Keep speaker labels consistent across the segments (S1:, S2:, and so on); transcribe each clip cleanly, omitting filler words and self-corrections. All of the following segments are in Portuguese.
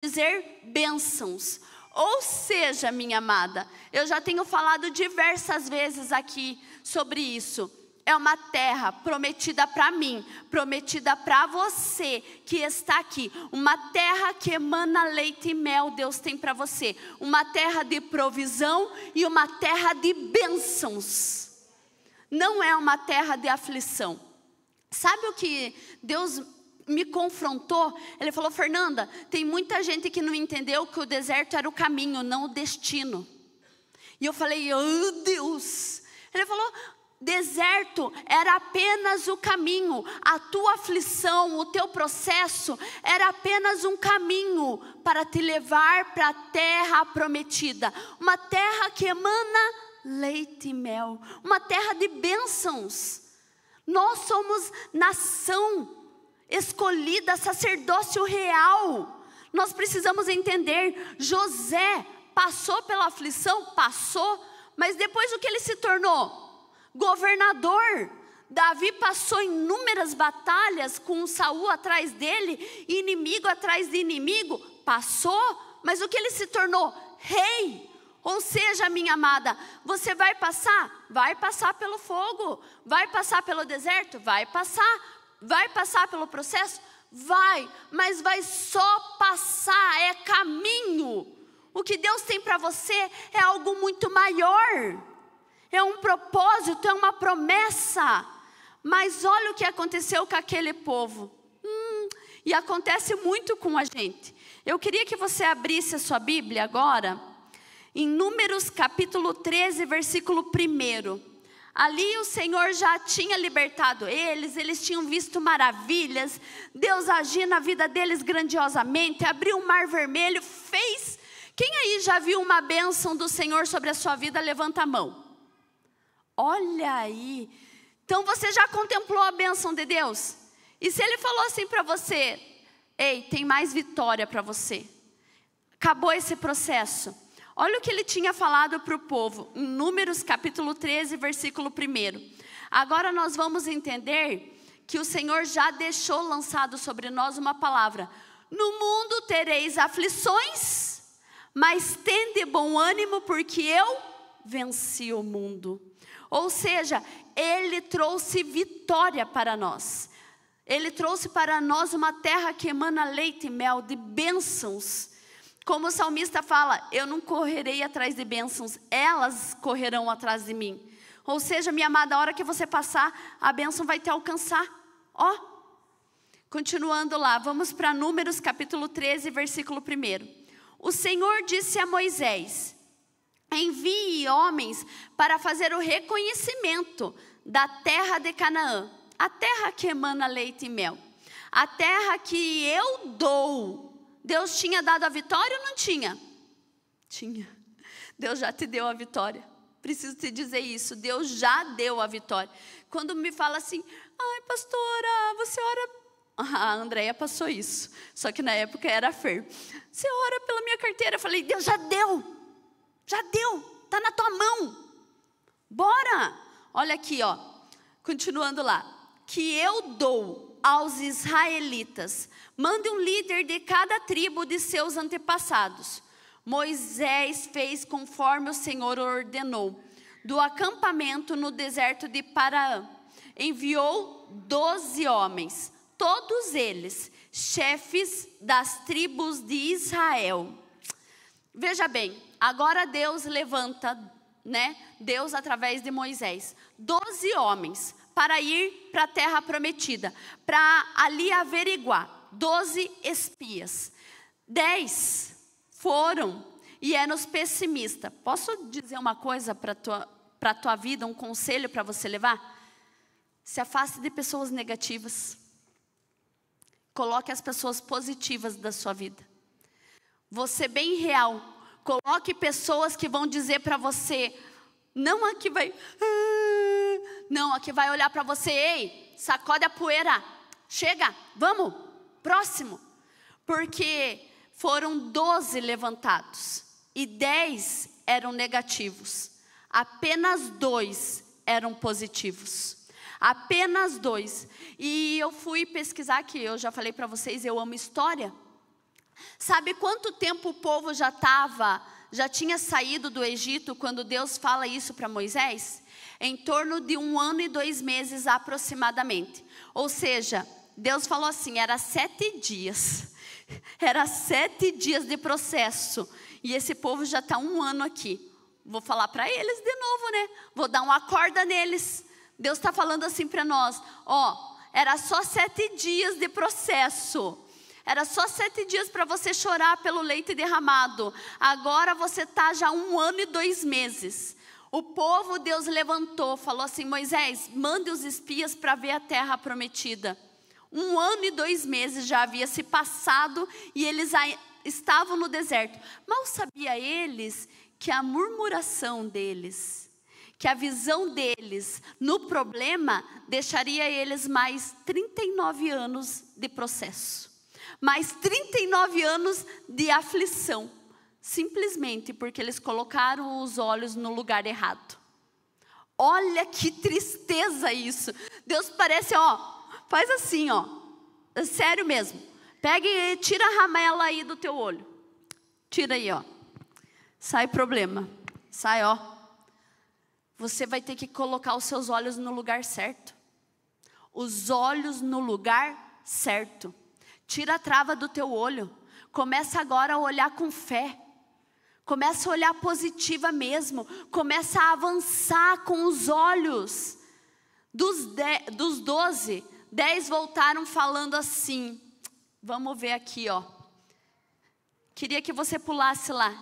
S1: dizer bênçãos. Ou seja, minha amada, eu já tenho falado diversas vezes aqui sobre isso. É uma terra prometida para mim, prometida para você que está aqui. Uma terra que emana leite e mel, Deus tem para você. Uma terra de provisão e uma terra de bênçãos. Não é uma terra de aflição. Sabe o que Deus me confrontou? Ele falou: Fernanda, tem muita gente que não entendeu que o deserto era o caminho, não o destino. E eu falei: oh Deus. Ele falou: deserto era apenas o caminho. A tua aflição, o teu processo era apenas um caminho para te levar para a terra prometida. Uma terra que emana leite e mel, uma terra de bênçãos. Nós somos nação escolhida, sacerdócio real. Nós precisamos entender. José passou pela aflição, passou, mas depois o que ele se tornou? Governador. Davi passou inúmeras batalhas com Saul atrás dele, inimigo atrás de inimigo, passou, mas o que ele se tornou? Rei. Ou seja, minha amada, você vai passar? Vai passar pelo fogo. Vai passar pelo deserto? Vai passar. Vai passar pelo processo? Vai, mas vai só passar, é caminho. O que Deus tem para você é algo muito maior. É um propósito, é uma promessa. Mas olha o que aconteceu com aquele povo. E acontece muito com a gente. Eu queria que você abrisse a sua Bíblia agora, em Números capítulo 13, versículo 1. Ali o Senhor já tinha libertado eles tinham visto maravilhas, Deus agia na vida deles grandiosamente, abriu o mar vermelho, fez. Quem aí já viu uma bênção do Senhor sobre a sua vida? Levanta a mão. Olha aí, então você já contemplou a bênção de Deus? E se Ele falou assim para você: ei, tem mais vitória para você, acabou esse processo. Olha o que Ele tinha falado para o povo, em Números capítulo 13, versículo 1. Agora nós vamos entender que o Senhor já deixou lançado sobre nós uma palavra: no mundo tereis aflições, mas tende bom ânimo, porque eu venci o mundo. Ou seja, Ele trouxe vitória para nós. Ele trouxe para nós uma terra que emana leite e mel, de bênçãos. Como o salmista fala: eu não correrei atrás de bênçãos, elas correrão atrás de mim. Ou seja, minha amada, a hora que você passar, a bênção vai te alcançar. Ó, continuando lá, vamos para Números capítulo 13, versículo 1. O Senhor disse a Moisés: envie homens para fazer o reconhecimento da terra de Canaã, a terra que emana leite e mel, a terra que eu dou. Deus tinha dado a vitória ou não tinha? Tinha. Deus já te deu a vitória. Preciso te dizer isso, Deus já deu a vitória. Quando me fala assim: ai pastora, você ora... A Andréia passou isso, só que na época era a Fer. Você ora pela minha carteira? Eu falei: Deus já deu, está na tua mão. Bora. Olha aqui, ó, continuando lá. Que eu dou aos israelitas, mande um líder de cada tribo de seus antepassados. Moisés fez conforme o Senhor ordenou. Do acampamento no deserto de Paraã, enviou 12 homens, todos eles chefes das tribos de Israel. Veja bem, agora Deus levanta, Deus através de Moisés, 12 homens para ir para a terra prometida, para ali averiguar. 12 espias, 10 foram e eram os pessimistas. Posso dizer uma coisa para a tua vida, um conselho para você levar? Se afaste de pessoas negativas. Coloque as pessoas positivas da sua vida. Você bem real. Coloque pessoas que vão dizer para você, não a que vai... Não, a que vai olhar para você: ei, sacode a poeira, chega, vamos, próximo. Porque foram 12 levantados e 10 eram negativos. Apenas 2 eram positivos. Apenas 2. E eu fui pesquisar, que eu já falei para vocês, eu amo história. Sabe quanto tempo o povo já tinha saído do Egito quando Deus fala isso para Moisés? Em torno de 1 ano e 2 meses aproximadamente. Ou seja, Deus falou assim, era 7 dias. Era 7 dias de processo. E esse povo já está 1 ano aqui. Vou falar para eles de novo, né? Vou dar uma corda neles. Deus está falando assim para nós. Era só 7 dias de processo. Era só 7 dias para você chorar pelo leite derramado. Agora você está já 1 ano e 2 meses. O povo, Deus levantou, falou assim, Moisés, mande os espias para ver a terra prometida. 1 ano e 2 meses já havia se passado e eles estavam no deserto. Mal sabia eles que a murmuração deles, que a visão deles no problema, deixaria eles mais 39 anos de processo. Mais 39 anos de aflição. Simplesmente porque eles colocaram os olhos no lugar errado. Olha que tristeza isso. Deus parece, faz assim, é sério mesmo. Pega e tira a ramela aí do teu olho. Tira aí, sai problema. Sai, Você vai ter que colocar os seus olhos no lugar certo. Os olhos no lugar certo. Tira a trava do teu olho. Começa agora a olhar com fé. Começa a olhar positiva mesmo. Começa a avançar com os olhos. Dos 12, 10 voltaram falando assim. Vamos ver aqui, Queria que você pulasse lá.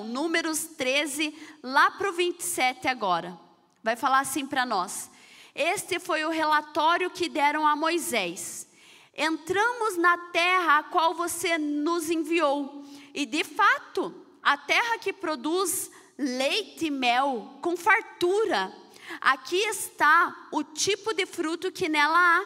S1: Números 13, lá para o 27 agora. Vai falar assim para nós. Este foi o relatório que deram a Moisés. Entramos na terra a qual você nos enviou. E de fato, a terra que produz leite e mel com fartura. Aqui está o tipo de fruto que nela há.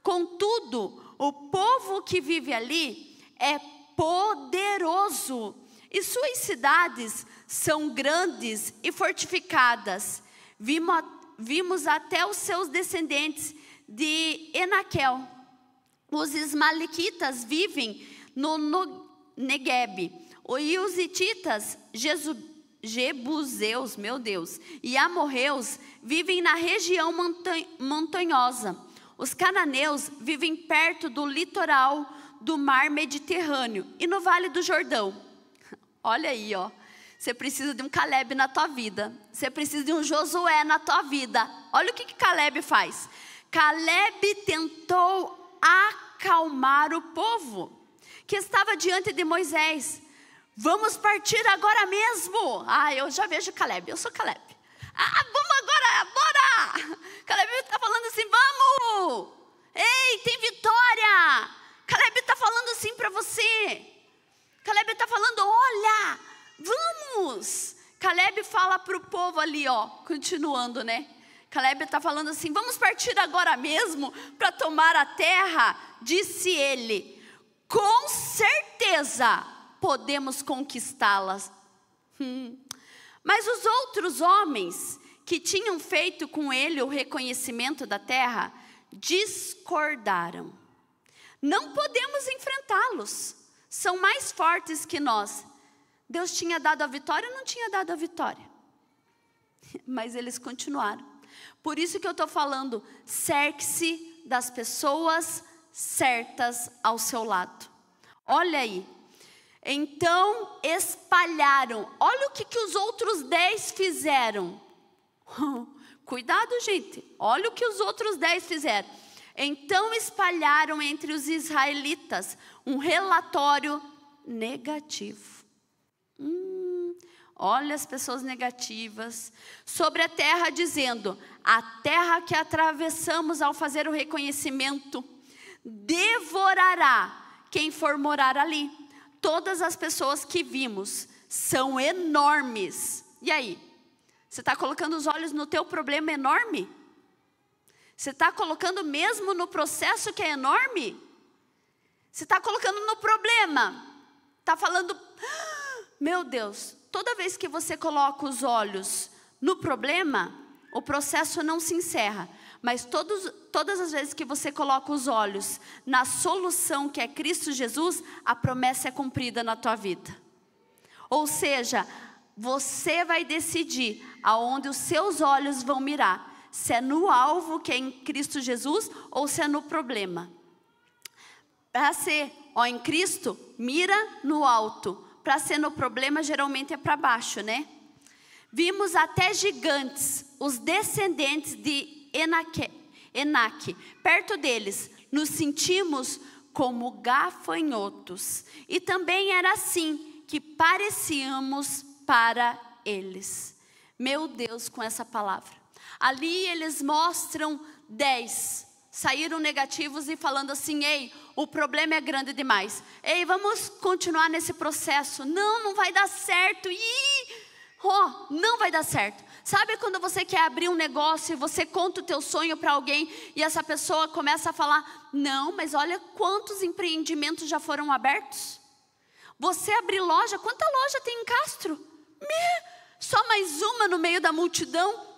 S1: Contudo, o povo que vive ali é poderoso. E suas cidades são grandes e fortificadas. Vimos até os seus descendentes de Enaquel. Os ismaelitas vivem no Neguebe. E os hititas, jebuseus, meu Deus, e amorreus vivem na região montanhosa. Os cananeus vivem perto do litoral do mar Mediterrâneo e no Vale do Jordão. Olha aí, Você precisa de um Caleb na tua vida. Você precisa de um Josué na tua vida. Olha o que Caleb faz. Caleb tentou acalmar o povo que estava diante de Moisés. Vamos partir agora mesmo. Eu já vejo Caleb, eu sou Caleb. Vamos agora, bora. Caleb está falando assim, vamos. Ei, tem vitória. Caleb está falando assim para você. Caleb está falando, olha, vamos. Caleb fala para o povo ali, continuando, né? Caleb está falando assim, vamos partir agora mesmo para tomar a terra, disse ele. Com certeza podemos conquistá-las. Mas os outros homens que tinham feito com ele o reconhecimento da terra, discordaram. Não podemos enfrentá-los. São mais fortes que nós. Deus tinha dado a vitória ou não tinha dado a vitória? Mas eles continuaram. Por isso que eu estou falando, cerque-se das pessoas certas ao seu lado. Olha aí. Então espalharam. Olha o que os outros 10 fizeram. Cuidado, gente. Olha o que os outros 10 fizeram. Então espalharam entre os israelitas um relatório negativo. Olha as pessoas negativas sobre a terra, dizendo: a terra que atravessamos ao fazer o reconhecimento devorará quem for morar ali. Todas as pessoas que vimos são enormes. E aí? Você está colocando os olhos no teu problema enorme? Você está colocando mesmo no processo que é enorme? Você está colocando no problema? Está falando, meu Deus, toda vez que você coloca os olhos no problema, o processo não se encerra. Mas todas as vezes que você coloca os olhos na solução que é Cristo Jesus, a promessa é cumprida na tua vida. Ou seja, você vai decidir aonde os seus olhos vão mirar. Se é no alvo que é em Cristo Jesus ou se é no problema. Para ser em Cristo, mira no alto. Para ser no problema, geralmente é para baixo, né? Vimos até gigantes, os descendentes de Enaque. Perto deles, nos sentimos como gafanhotos. E também era assim que parecíamos para eles. Meu Deus, com essa palavra. Ali eles mostram 10. Saíram negativos e falando assim: ei, o problema é grande demais. Ei, vamos continuar nesse processo. Não vai dar certo. Não vai dar certo. Sabe quando você quer abrir um negócio e você conta o teu sonho para alguém e essa pessoa começa a falar: não, mas olha quantos empreendimentos já foram abertos. Você abrir loja, quanta loja tem em Castro? Só mais uma no meio da multidão.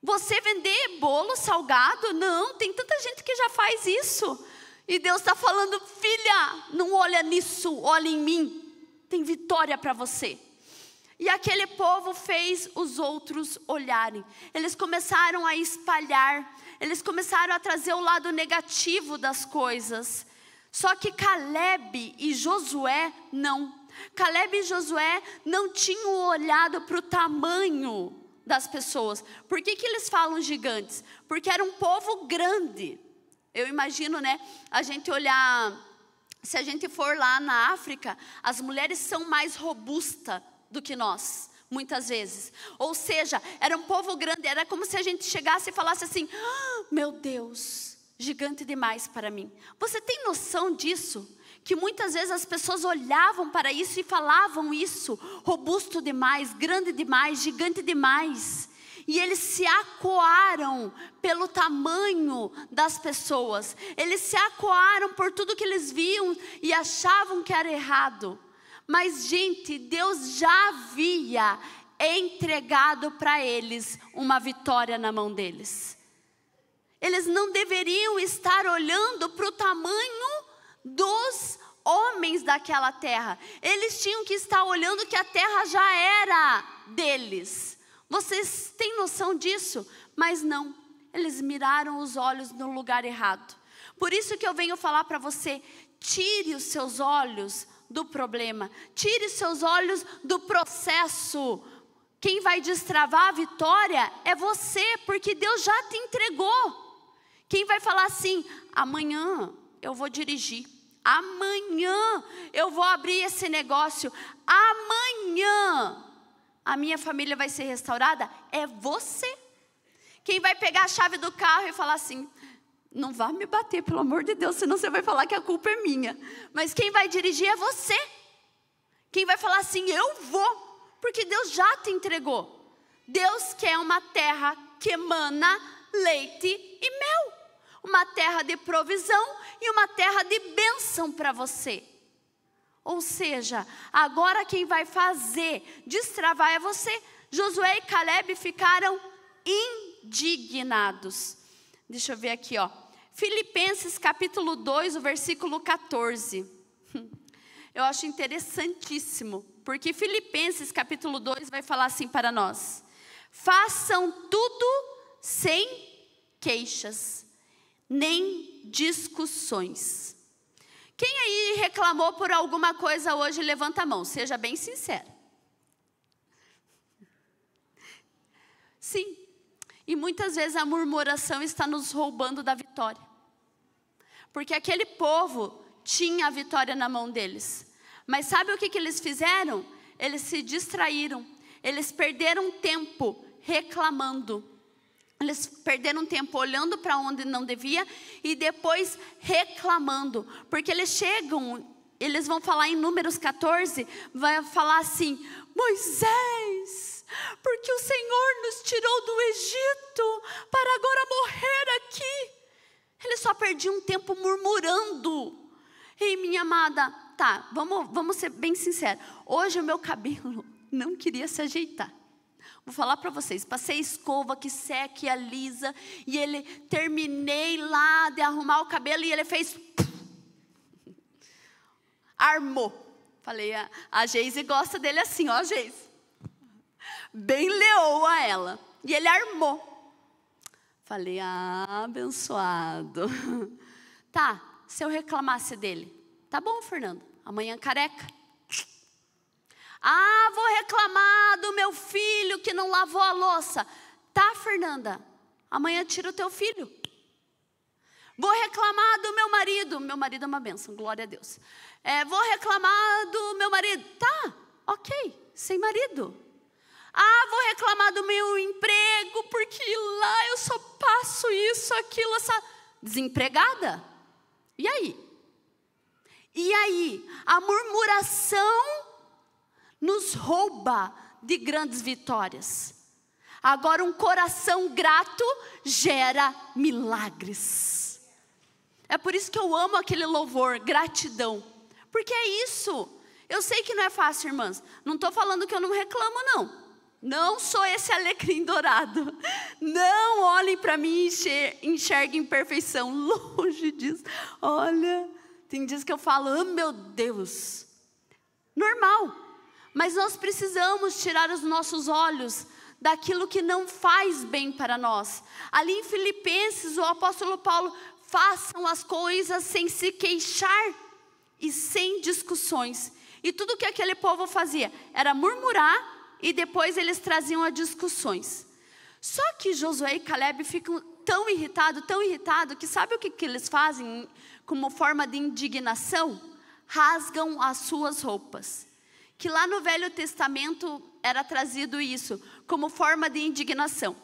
S1: Você vender bolo salgado? Não, tem tanta gente que já faz isso. E Deus está falando: filha, não olha nisso, olha em mim. Tem vitória para você. E aquele povo fez os outros olharem. Eles começaram a espalhar. Eles começaram a trazer o lado negativo das coisas. Só que Caleb e Josué não. Caleb e Josué não tinham olhado para o tamanho das pessoas. Por que eles falam gigantes? Porque era um povo grande. Eu imagino, né? A gente olhar... Se a gente for lá na África, as mulheres são mais robustas do que nós, muitas vezes. Ou seja, era um povo grande. Era como se a gente chegasse e falasse assim: meu Deus, gigante demais para mim. Você tem noção disso? Que muitas vezes as pessoas olhavam para isso e falavam isso: robusto demais, grande demais, gigante demais. E eles se acuaram pelo tamanho das pessoas. Eles se acuaram por tudo que eles viam e achavam que era errado. Mas, gente, Deus já havia entregado para eles uma vitória na mão deles. Eles não deveriam estar olhando para o tamanho dos homens daquela terra. Eles tinham que estar olhando que a terra já era deles. Vocês têm noção disso? Mas não, eles miraram os olhos no lugar errado. Por isso que eu venho falar para você: tire os seus olhos do problema, tire os seus olhos do processo. Quem vai destravar a vitória é você, porque Deus já te entregou. Quem vai falar assim: amanhã eu vou dirigir, amanhã eu vou abrir esse negócio, amanhã a minha família vai ser restaurada, é você. Quem vai pegar a chave do carro e falar assim: não vá me bater, pelo amor de Deus, senão você vai falar que a culpa é minha. Mas quem vai dirigir é você. Quem vai falar assim: eu vou, porque Deus já te entregou. Deus quer uma terra que emana leite e mel. Uma terra de provisão e uma terra de bênção para você. Ou seja, agora quem vai fazer destravar é você. Josué e Caleb ficaram indignados. Deixa eu ver aqui, ó. Filipenses capítulo 2, o versículo 14. Eu acho interessantíssimo, porque Filipenses capítulo 2 vai falar assim para nós: façam tudo sem queixas, nem discussões. Quem aí reclamou por alguma coisa hoje, levanta a mão, seja bem sincero. Sim. E muitas vezes a murmuração está nos roubando da vitória. Porque aquele povo tinha a vitória na mão deles. Mas sabe o que eles fizeram? Eles se distraíram. Eles perderam tempo reclamando. Eles perderam tempo olhando para onde não devia e depois reclamando. Porque eles vão falar em Números 14, vai falar assim: Moisés, porque o Senhor nos tirou do Egito para agora morrer aqui. Eles só perdiam tempo murmurando. Ei, minha amada, tá, vamos ser bem sinceros. Hoje o meu cabelo não queria se ajeitar. Vou falar para vocês, passei escova que seca e alisa, e ele, terminei lá de arrumar o cabelo, e ele fez, armou. Falei, a Geise gosta dele assim, ó, Geise. Bem leoa ela. E ele armou. Falei, abençoado. Tá, se eu reclamasse dele, tá bom, Fernando, amanhã careca. Vou reclamar do meu filho que não lavou a louça. Tá, Fernanda, amanhã tira o teu filho. Vou reclamar do meu marido é uma bênção, glória a Deus. Vou reclamar do meu marido. Tá, ok, sem marido. Vou reclamar do meu emprego, porque lá eu só passo isso, aquilo, essa... Desempregada? E aí? E aí? A murmuração nos rouba de grandes vitórias. Agora, um coração grato gera milagres. É por isso que eu amo aquele louvor, gratidão. Porque é isso. Eu sei que não é fácil, irmãs. Não estou falando que eu não reclamo, não. Não sou esse alecrim dourado. Não olhem para mim e enxerguem imperfeição. Longe disso. Olha, tem dias que eu falo, meu Deus. Normal. Mas nós precisamos tirar os nossos olhos daquilo que não faz bem para nós. Ali em Filipenses, o apóstolo Paulo, façam as coisas sem se queixar e sem discussões. E tudo que aquele povo fazia era murmurar e depois eles traziam as discussões. Só que Josué e Caleb ficam tão irritados, que sabe o que eles fazem como forma de indignação? Rasgam as suas roupas. Que lá no Velho Testamento era trazido isso, como forma de indignação.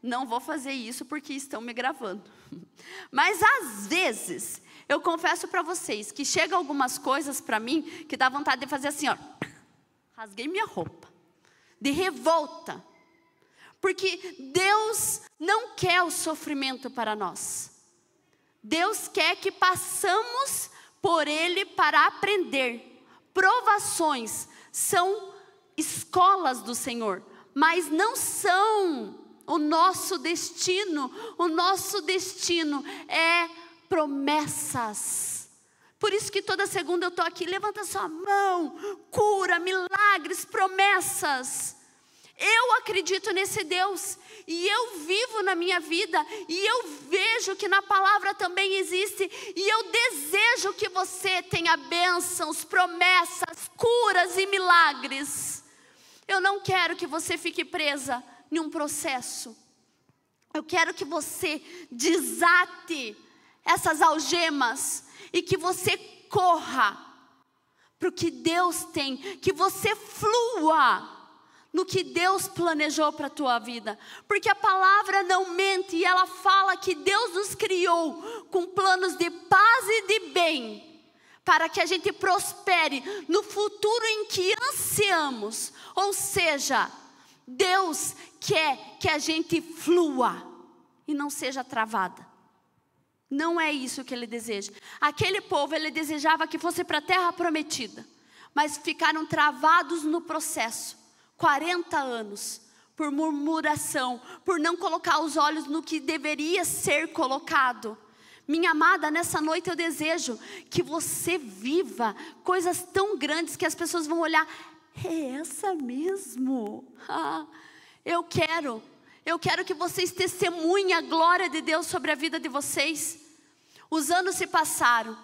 S1: Não vou fazer isso porque estão me gravando. Mas às vezes, eu confesso para vocês, que chegam algumas coisas para mim, que dá vontade de fazer assim, ó. Rasguei minha roupa. De revolta. Porque Deus não quer o sofrimento para nós. Deus quer que passamos por Ele para aprender. Provações são escolas do Senhor, mas não são o nosso destino. O nosso destino é promessas. Por isso que toda segunda eu estou aqui, levanta sua mão, cura, milagres, promessas. Eu acredito nesse Deus, e eu vivo na minha vida, e eu vejo que na palavra também existe, e eu desejo que você tenha bênçãos, promessas, curas e milagres. Eu não quero que você fique presa em um processo. Eu quero que você desate essas algemas, e que você corra para o que Deus tem, que você flua no que Deus planejou para a tua vida. Porque a palavra não mente, e ela fala que Deus nos criou com planos de paz e de bem, para que a gente prospere no futuro em que ansiamos. Ou seja, Deus quer que a gente flua e não seja travada. Não é isso que Ele deseja. Aquele povo, ele desejava que fosse para a terra prometida, mas ficaram travados no processo. 40 anos, por murmuração, por não colocar os olhos no que deveria ser colocado. Minha amada, nessa noite eu desejo que você viva coisas tão grandes que as pessoas vão olhar, é essa mesmo? Eu quero que vocês testemunhem a glória de Deus sobre a vida de vocês. Os anos se passaram,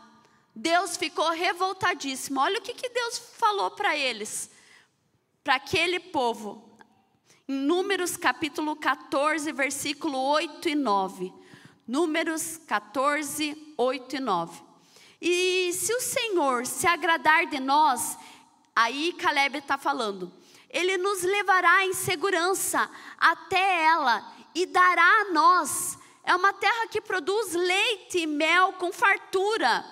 S1: Deus ficou revoltadíssimo. Olha o que Deus falou para eles. Para aquele povo, em Números capítulo 14, versículo 8 e 9. Números 14, 8 e 9. E se o Senhor se agradar de nós, aí Caleb está falando, Ele nos levará em segurança até ela e dará a nós. É uma terra que produz leite e mel com fartura.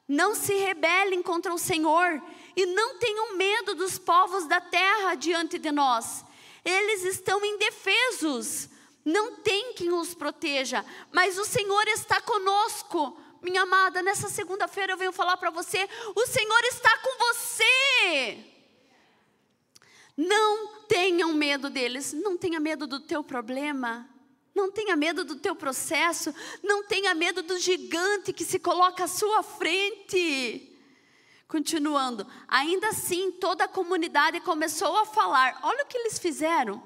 S1: Não se rebelem contra o Senhor e não tenham medo dos povos da terra diante de nós. Eles estão indefesos, não tem quem os proteja, mas o Senhor está conosco. Minha amada, nessa segunda-feira eu venho falar para você, o Senhor está com você. Não tenham medo deles. Não tenha medo do teu problema. Não tenha medo do teu processo. Não tenha medo do gigante que se coloca à sua frente. Continuando. Ainda assim, toda a comunidade começou a falar. Olha o que eles fizeram.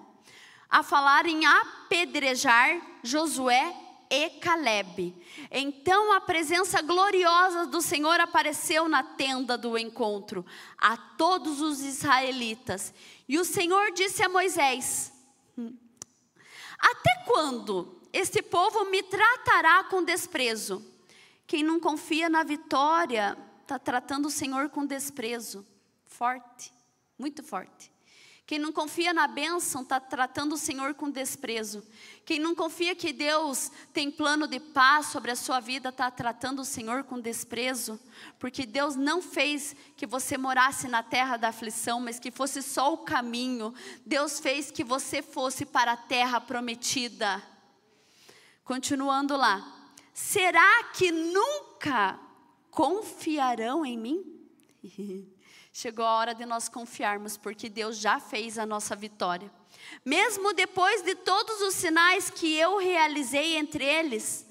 S1: A falar em apedrejar Josué e Calebe. Então a presença gloriosa do Senhor apareceu na tenda do encontro a todos os israelitas. E o Senhor disse a Moisés: até quando este povo me tratará com desprezo? Quem não confia na vitória está tratando o Senhor com desprezo. Forte, muito forte. Quem não confia na bênção está tratando o Senhor com desprezo. Quem não confia que Deus tem plano de paz sobre a sua vida está tratando o Senhor com desprezo. Porque Deus não fez que você morasse na terra da aflição, mas que fosse só o caminho. Deus fez que você fosse para a terra prometida. Continuando lá. Será que nunca confiarão em mim? Chegou a hora de nós confiarmos, porque Deus já fez a nossa vitória. Mesmo depois de todos os sinais que eu realizei entre eles,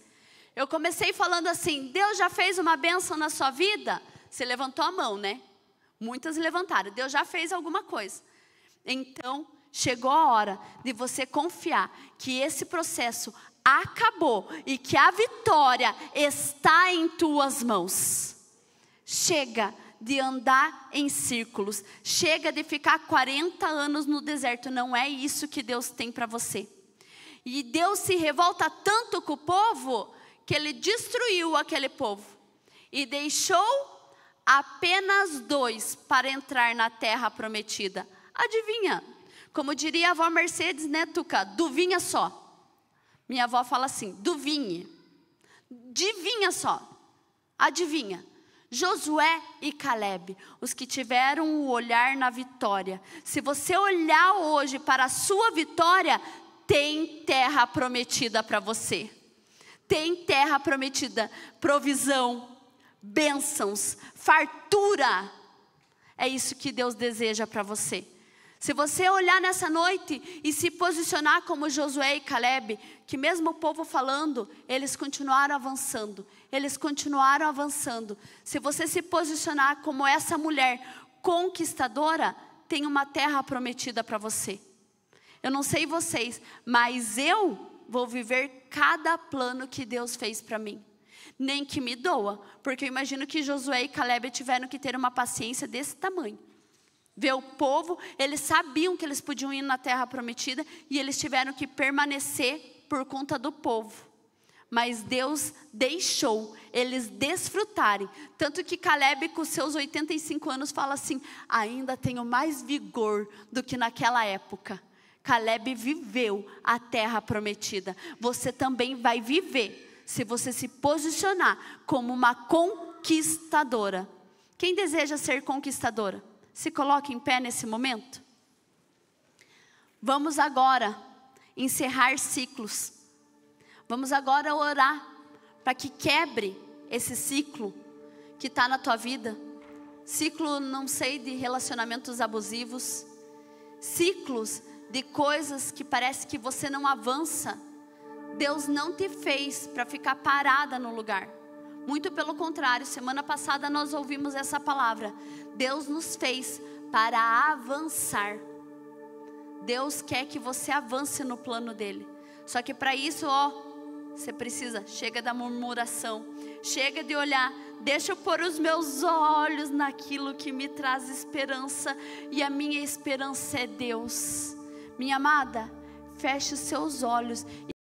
S1: eu comecei falando assim: Deus já fez uma bênção na sua vida? Você levantou a mão, né? Muitas levantaram. Deus já fez alguma coisa. Então, chegou a hora de você confiar que esse processo acabou e que a vitória está em tuas mãos. Chega de andar em círculos. Chega de ficar 40 anos no deserto. Não é isso que Deus tem para você. E Deus se revolta tanto com o povo que Ele destruiu aquele povo. E deixou apenas 2 para entrar na terra prometida. Adivinha? Como diria a avó Mercedes, né, Tuca? Duvinha só. Minha avó fala assim: duvinhe. Divinha só. Adivinha? Josué e Calebe, os que tiveram o olhar na vitória. Se você olhar hoje para a sua vitória, tem terra prometida para você. Tem terra prometida, provisão, bênçãos, fartura. É isso que Deus deseja para você. Se você olhar nessa noite e se posicionar como Josué e Calebe, que mesmo o povo falando, eles continuaram avançando. Eles continuaram avançando. Se você se posicionar como essa mulher conquistadora, tem uma terra prometida para você. Eu não sei vocês, mas eu vou viver cada plano que Deus fez para mim. Nem que me doa, porque eu imagino que Josué e Calebe tiveram que ter uma paciência desse tamanho. Ver o povo, eles sabiam que eles podiam ir na terra prometida e eles tiveram que permanecer por conta do povo. Mas Deus deixou eles desfrutarem. Tanto que Calebe, com seus 85 anos, fala assim: ainda tenho mais vigor do que naquela época. Calebe viveu a terra prometida. Você também vai viver, se você se posicionar como uma conquistadora. Quem deseja ser conquistadora? Se coloque em pé nesse momento. Vamos agora encerrar ciclos. Vamos agora orar para que quebre esse ciclo que está na tua vida. Ciclo, não sei, de relacionamentos abusivos. Ciclos de coisas que parece que você não avança. Deus não te fez para ficar parada no lugar. Muito pelo contrário, semana passada nós ouvimos essa palavra. Deus nos fez para avançar. Deus quer que você avance no plano dele. Só que para isso, você precisa, chega da murmuração, chega de olhar, deixa eu pôr os meus olhos naquilo que me traz esperança, e a minha esperança é Deus. Minha amada, feche os seus olhos